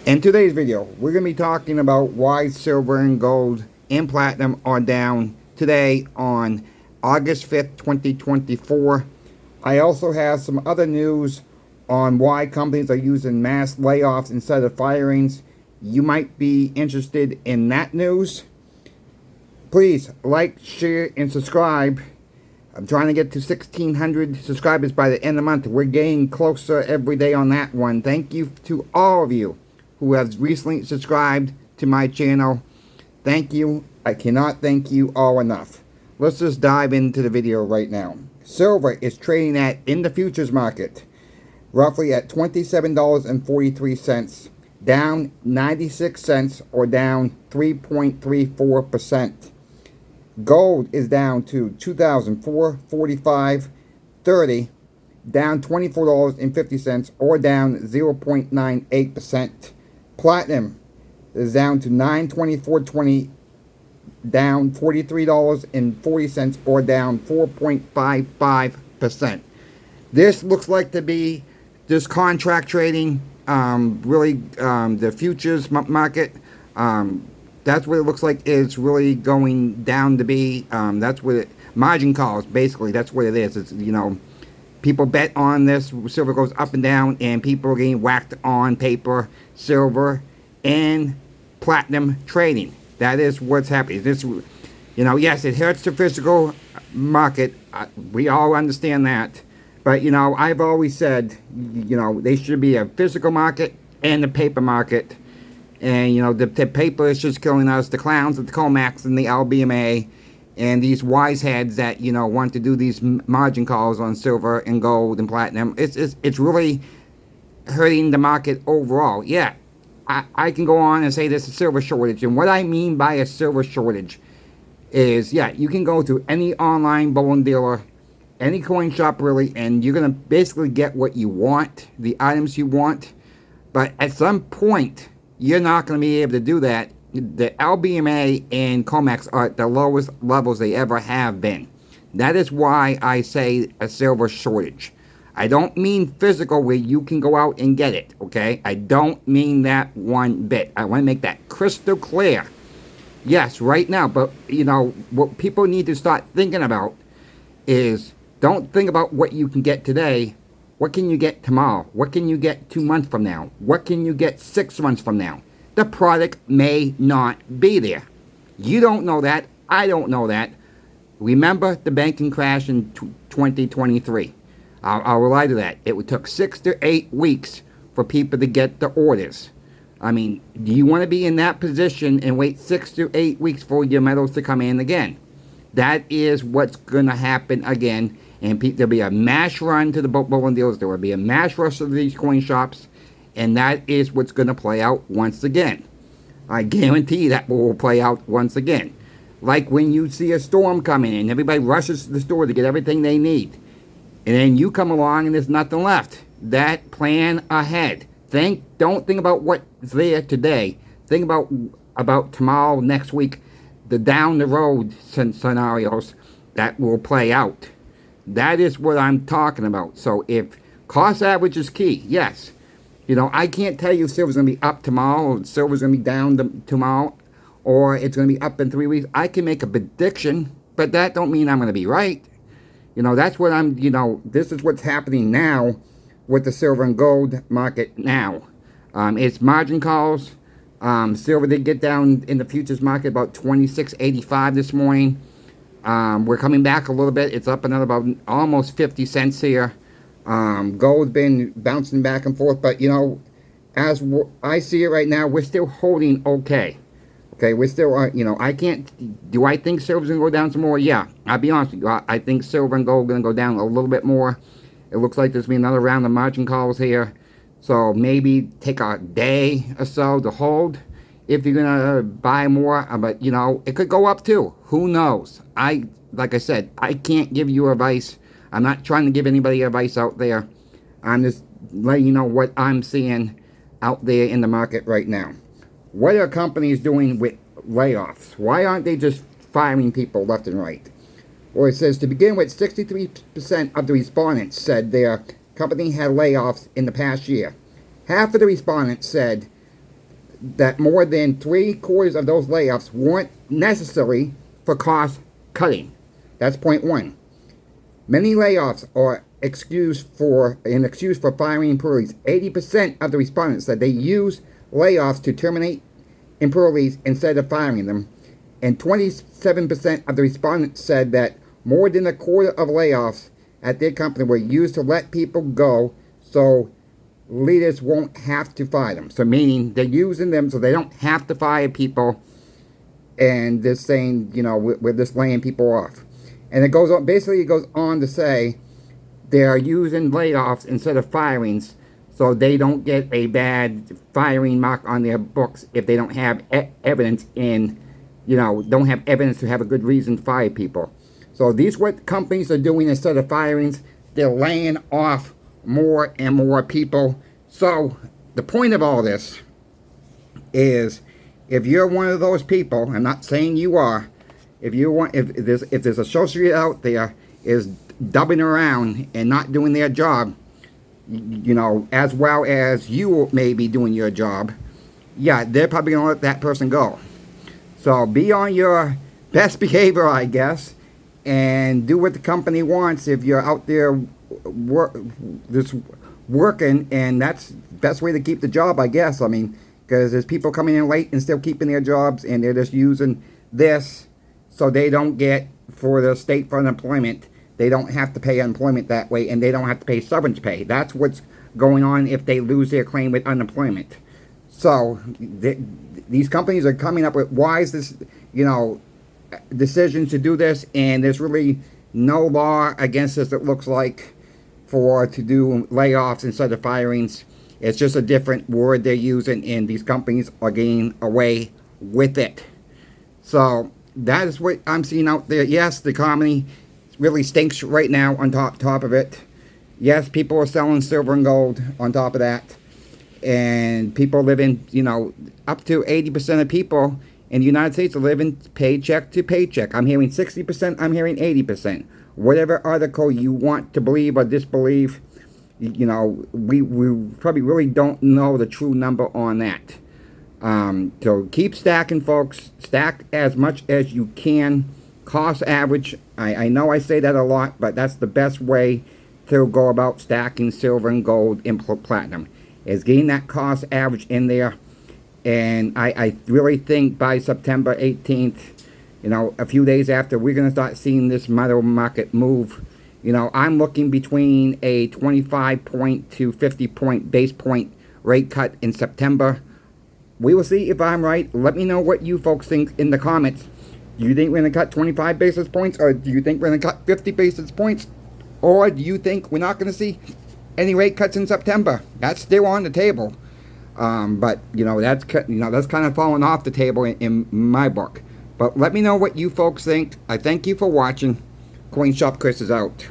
In today's video, we're going to be talking about why silver and gold and platinum are down today on August 5th, 2024. I also have some other news on why companies are using mass layoffs instead of firings. You might be interested in that news. Please like, share, and subscribe. I'm trying to get to 1,600 subscribers by the end of the month. We're getting closer every day on that one. Thank you to all of you who has recently subscribed to my channel. Thank you. I cannot thank you all enough. Let's just dive into the video right now. Silver is trading at, in the futures market, roughly at $27.43, down 96 cents or down 3.34%. Gold is down to $2,445.30, down $24.50 or down 0.98%. Platinum is down to $924.20, down $43.40 or down 4.55%. This looks like to be this contract trading, the futures market. That's what it looks like is really going down to be. That's what it, margin calls, basically. That's what it is. It's, people bet on this. Silver goes up and down, and people are getting whacked on paper, silver, and platinum trading. That is what's happening. This, yes, it hurts the physical market. We all understand that. But, I've always said, they should be a physical market and a paper market. And, the paper is just killing us. The clowns at the Comex and the LBMA and these wise heads that, want to do these margin calls on silver and gold and platinum. It's really hurting the market overall. Yeah, I can go on and say there's a silver shortage. And what I mean by a silver shortage is, yeah, you can go to any online bullion dealer, any coin shop really, and you're going to basically get what you want, the items you want. But at some point, you're not going to be able to do that. The LBMA and COMEX are at the lowest levels they ever have been. That is why I say a silver shortage. I don't mean physical where you can go out and get it, okay? I don't mean that one bit. I want to make that crystal clear. Yes, right now, but, what people need to start thinking about is don't think about what you can get today. What can you get tomorrow? What can you get 2 months from now? What can you get 6 months from now? The product may not be there. You don't know that. I don't know that. Remember the banking crash in 2023. I'll rely to that. It took 6 to 8 weeks for people to get the orders. I mean, do you want to be in that position and wait 6 to 8 weeks for your metals to come in again? That is what's going to happen again. And there'll be a mass run to the bullion dealers. There will be a mass rush to these coin shops. And that is what's going to play out once again. I guarantee that will play out once again. Like when you see a storm coming in, everybody rushes to the store to get everything they need. And then you come along and there's nothing left. That plan ahead. Don't think about what's there today. Think about tomorrow, next week, the down the road scenarios that will play out. That is what I'm talking about. So if cost average is key, yes. I can't tell you silver's going to be up tomorrow, or silver's going to be down tomorrow, or it's going to be up in 3 weeks. I can make a prediction, but that don't mean I'm going to be right. That's what this is what's happening now with the silver and gold market now. It's margin calls. Silver did get down in the futures market about 26.85 this morning. We're coming back a little bit. It's up another about almost 50 cents here. Gold's been bouncing back and forth, but as I see it right now, we're still holding okay. Okay, we're still, I can't, do I think silver's gonna go down some more? Yeah, I'll be honest with you. I think silver and gold are gonna go down a little bit more. It looks like there's been another round of margin calls here. So maybe take a day or so to hold if you're gonna buy more, but it could go up too. Who knows? Like I said, I can't give you advice. I'm not trying to give anybody advice out there. I'm just letting you know what I'm seeing out there in the market right now. What are companies doing with layoffs? Why aren't they just firing people left and right? Well, it says to begin with, 63% of the respondents said their company had layoffs in the past year. Half of the respondents said that more than 3/4 of those layoffs weren't necessary for cost cutting. That's point one. Many layoffs are an excuse for firing employees. 80% of the respondents said they use layoffs to terminate employees instead of firing them. And 27% of the respondents said that more than a quarter of layoffs at their company were used to let people go so leaders won't have to fire them. So meaning they're using them so they don't have to fire people, and they're saying, we're just laying people off. And it goes on, basically it goes on to say they're using layoffs instead of firings so they don't get a bad firing mark on their books if they don't have evidence don't have evidence to have a good reason to fire people. So these what companies are doing instead of firings. They're laying off more and more people. So the point of all this is, if you're one of those people, I'm not saying you are, if there's associate out there is dubbing around and not doing their job, as well as you may be doing your job, yeah, they're probably going to let that person go. So be on your best behavior, I guess, and do what the company wants if you're out there working, and that's the best way to keep the job, I guess. I mean, because there's people coming in late and still keeping their jobs, and they're just using this so they don't get, for the state for unemployment, they don't have to pay unemployment that way, and they don't have to pay severance pay. That's what's going on if they lose their claim with unemployment. So these companies are coming up with wise decisions to do this, and there's really no law against this, it looks like, to do layoffs instead of firings. It's just a different word they're using, and these companies are getting away with it. So that is what I'm seeing out there. Yes, the economy really stinks right now on top of it. Yes, people are selling silver and gold on top of that. And people living, up to 80% of people in the United States are living paycheck to paycheck. I'm hearing 60%, I'm hearing 80%. Whatever article you want to believe or disbelieve, we probably really don't know the true number on that. So keep stacking, folks. Stack as much as you can. Cost average. I know I say that a lot, but that's the best way to go about stacking silver and gold and platinum, is getting that cost average in there. And I really think by September 18th, a few days after, we're going to start seeing this metal market move. I'm looking between a 25-point to 50-point base point rate cut in September. We will see if I'm right. Let me know what you folks think in the comments. Do you think we're going to cut 25 basis points, or do you think we're going to cut 50 basis points? Or do you think we're not going to see any rate cuts in September? That's still on the table. But that's kind of falling off the table in my book. But let me know what you folks think. I thank you for watching. Coin Shop Chris is out.